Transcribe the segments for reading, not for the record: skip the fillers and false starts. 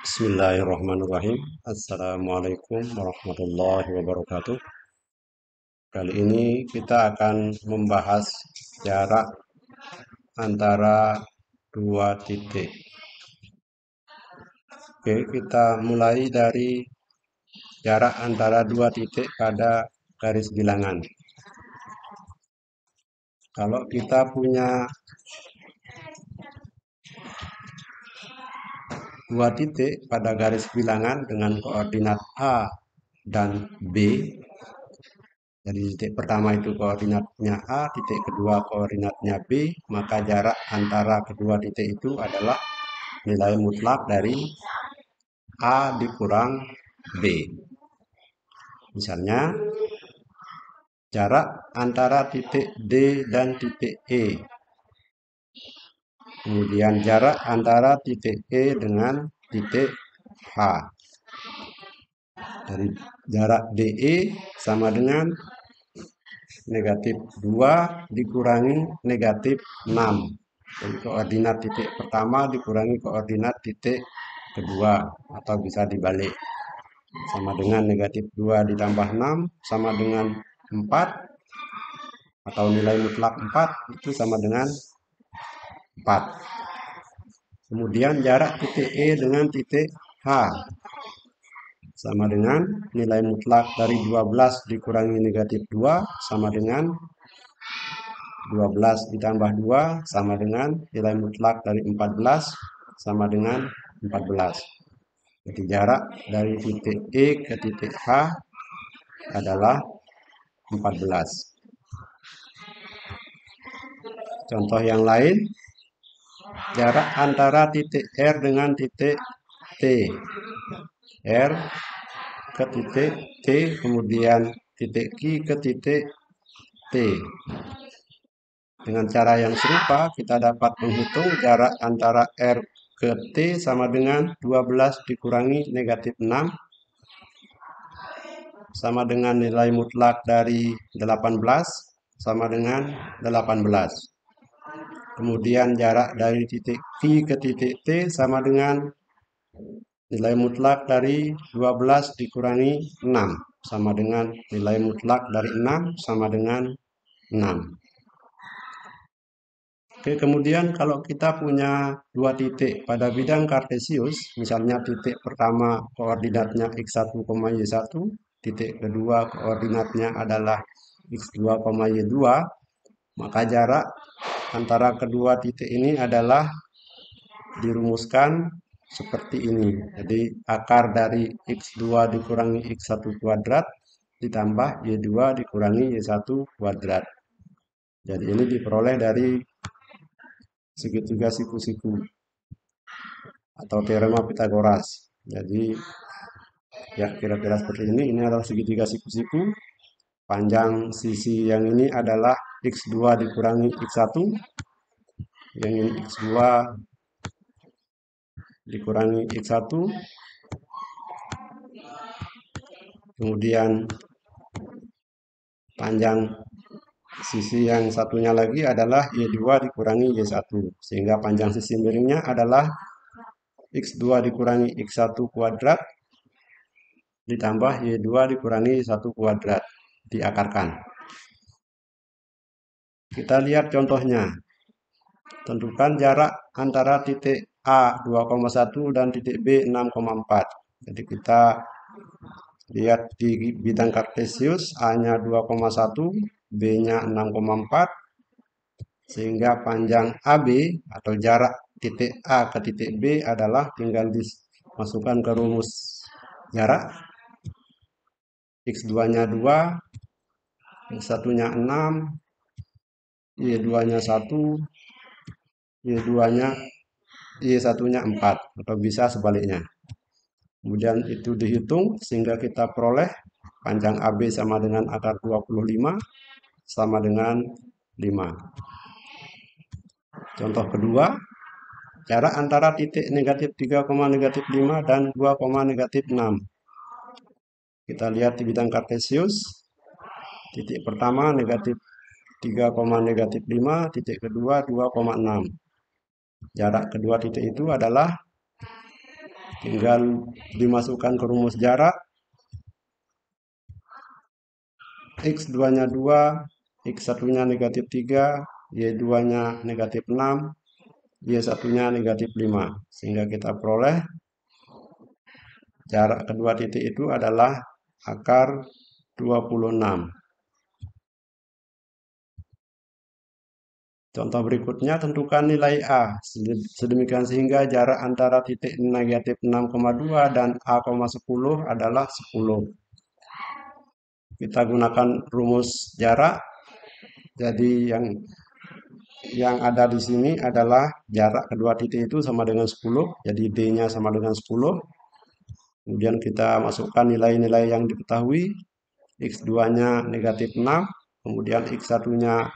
Bismillahirrahmanirrahim. Assalamualaikum warahmatullahi wabarakatuh. Kali ini kita akan membahas jarak antara dua titik. Oke, kita mulai dari jarak antara dua titik pada garis bilangan. Kalau kita punya dua titik pada garis bilangan dengan koordinat A dan B, jadi titik pertama itu koordinatnya A, titik kedua koordinatnya B, maka jarak antara kedua titik itu adalah nilai mutlak dari A dikurang B. Misalnya, jarak antara titik D dan titik E. Kemudian jarak antara titik E dengan titik H. Dari jarak DE sama dengan negatif 2 dikurangi negatif 6. Jadi koordinat titik pertama dikurangi koordinat titik kedua, atau bisa dibalik. Sama dengan negatif 2 ditambah 6 sama dengan 4, atau nilai mutlak 4 itu sama dengan 4. Kemudian jarak titik E dengan titik H sama dengan nilai mutlak dari 12 dikurangi negatif 2 sama dengan 12 ditambah 2 sama dengan nilai mutlak dari 14 sama dengan 14. Jadi jarak dari titik E ke titik H adalah 14. Contoh yang lain, jarak antara titik R dengan titik T. R ke titik T, kemudian titik Q ke titik T. Dengan cara yang serupa, kita dapat menghitung jarak antara R ke T sama dengan 12 dikurangi negatif 6 sama dengan nilai mutlak dari 18 sama dengan 18. Kemudian jarak dari titik Q ke titik T sama dengan nilai mutlak dari 12 dikurangi 6 sama dengan nilai mutlak dari 6 sama dengan 6. Oke, kemudian kalau kita punya dua titik pada bidang kartesius, misalnya titik pertama koordinatnya x1, y1, titik kedua koordinatnya adalah x2, y2, maka jarak antara kedua titik ini adalah dirumuskan seperti ini. Jadi akar dari x2 dikurangi x1 kuadrat ditambah y2 dikurangi y1 kuadrat. Jadi ini diperoleh dari segitiga siku-siku atau teorema Pitagoras. Jadi ya kira-kira seperti ini. Ini adalah segitiga siku-siku. Panjang sisi yang ini adalah x2 dikurangi x1. Yang ini x2 dikurangi x1. Kemudian panjang sisi yang satunya lagi adalah y2 dikurangi y1. Sehingga panjang sisi miringnya adalah x2 dikurangi x1 kuadrat ditambah y2 dikurangi y1 kuadrat diakarkan. Kita lihat contohnya. Tentukan jarak antara titik A 2,1 dan titik B 6,4. Jadi kita lihat di bidang kartesius A-nya 2,1, B-nya 6,4, sehingga panjang AB atau jarak titik A ke titik B adalah tinggal dimasukkan ke rumus jarak. X2-nya 2, X1-nya 6, Y2-nya 1, Y2-nya Y1-nya 4, atau bisa sebaliknya. Kemudian itu dihitung sehingga kita peroleh panjang AB sama dengan akar 25 sama dengan 5. Contoh kedua, jarak antara titik negatif 3, negatif 5 dan 2, negatif 6. Kita lihat di bidang kartesius. Titik pertama negatif 3, negatif 5, titik kedua 2,6. Jarak kedua titik itu adalah tinggal dimasukkan ke rumus jarak. X2 nya 2, X1 nya negatif 3, Y2 nya negatif 6, Y1 nya negatif 5, sehingga kita peroleh jarak kedua titik itu adalah akar 26. Contoh berikutnya, tentukan nilai A sedemikian sehingga jarak antara titik negatif 6,2 dan A,10 adalah 10. Kita gunakan rumus jarak. Jadi yang ada di sini adalah jarak kedua titik itu sama dengan 10. Jadi D-nya sama dengan 10. Kemudian kita masukkan nilai-nilai yang diketahui. X2 nya negatif 6. Kemudian X1 nya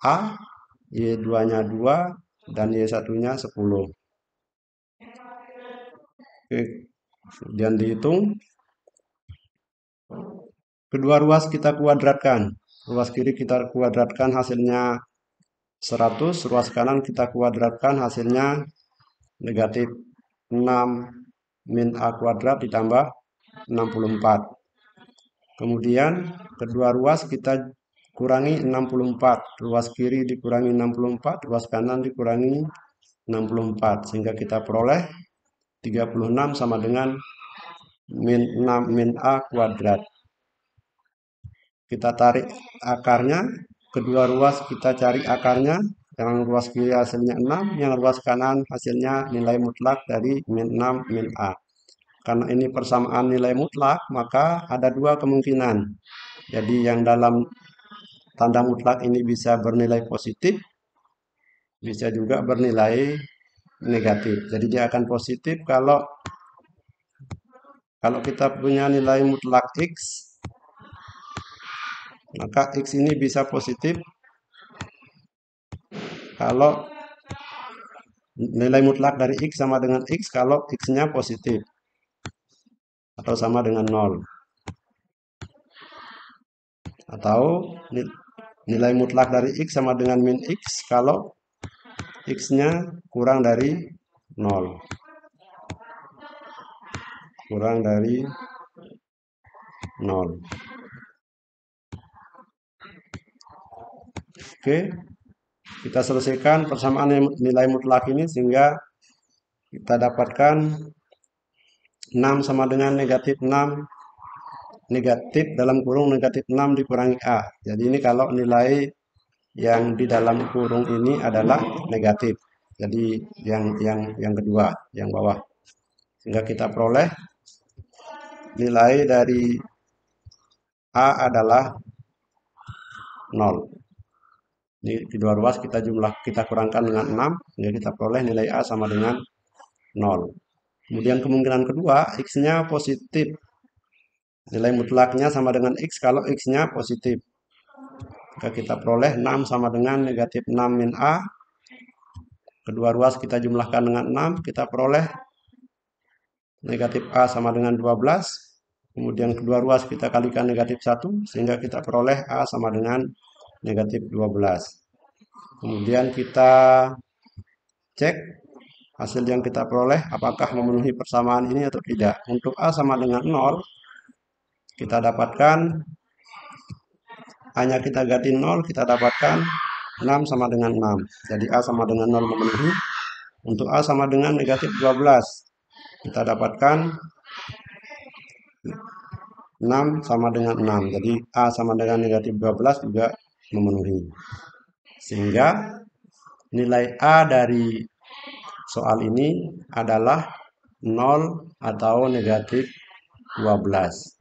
A, Y2 nya 2, dan Y1 nya 10. Oke, kemudian dihitung. Kedua ruas kita kuadratkan. Ruas kiri kita kuadratkan, hasilnya 100. Ruas kanan kita kuadratkan, hasilnya negatif 6 min A kuadrat ditambah 64. Kemudian kedua ruas kita kurangi 64. Ruas kiri dikurangi 64, ruas kanan dikurangi 64. Sehingga kita peroleh 36 sama dengan min 6 min A kuadrat. Kita tarik akarnya. Kedua ruas kita cari akarnya. Yang ruas kiri hasilnya 6, yang ruas kanan hasilnya nilai mutlak dari min 6 min A. Karena ini persamaan nilai mutlak, maka ada dua kemungkinan. Jadi yang dalam tanda mutlak ini bisa bernilai positif, bisa juga bernilai negatif. Jadi dia akan positif kalau kita punya nilai mutlak X, maka X ini bisa positif kalau nilai mutlak dari X sama dengan X kalau X-nya positif atau sama dengan 0. Atau nilai mutlak dari X sama dengan min X kalau X-nya kurang dari 0. Kurang dari 0. Oke, kita selesaikan persamaan nilai mutlak ini sehingga kita dapatkan 6 sama dengan negatif 6, negatif dalam kurung negatif 6 dikurangi A. Jadi ini kalau nilai yang di dalam kurung ini adalah negatif. Jadi yang kedua, yang bawah. Sehingga kita peroleh nilai dari A adalah 0. Ini kedua ruas kita kurangkan dengan 6, sehingga kita peroleh nilai A sama dengan 0. Kemudian kemungkinan kedua, X-nya positif. Nilai mutlaknya sama dengan X kalau X-nya positif. Maka kita peroleh 6 sama dengan negatif 6 min A. Kedua ruas kita jumlahkan dengan 6, kita peroleh negatif A sama dengan 12. Kemudian kedua ruas kita kalikan negatif 1, sehingga kita peroleh A sama dengan negatif 12. Kemudian kita cek hasil yang kita peroleh apakah memenuhi persamaan ini atau tidak. Untuk A sama dengan 0, kita dapatkan, hanya kita ganti 0, kita dapatkan 6 sama dengan 6. Jadi A sama dengan 0 memenuhi. Untuk A sama dengan negatif 12, kita dapatkan 6 sama dengan 6. Jadi A sama dengan negatif 12 juga memenuhi. Sehingga nilai A dari soal ini adalah 0 atau negatif 12.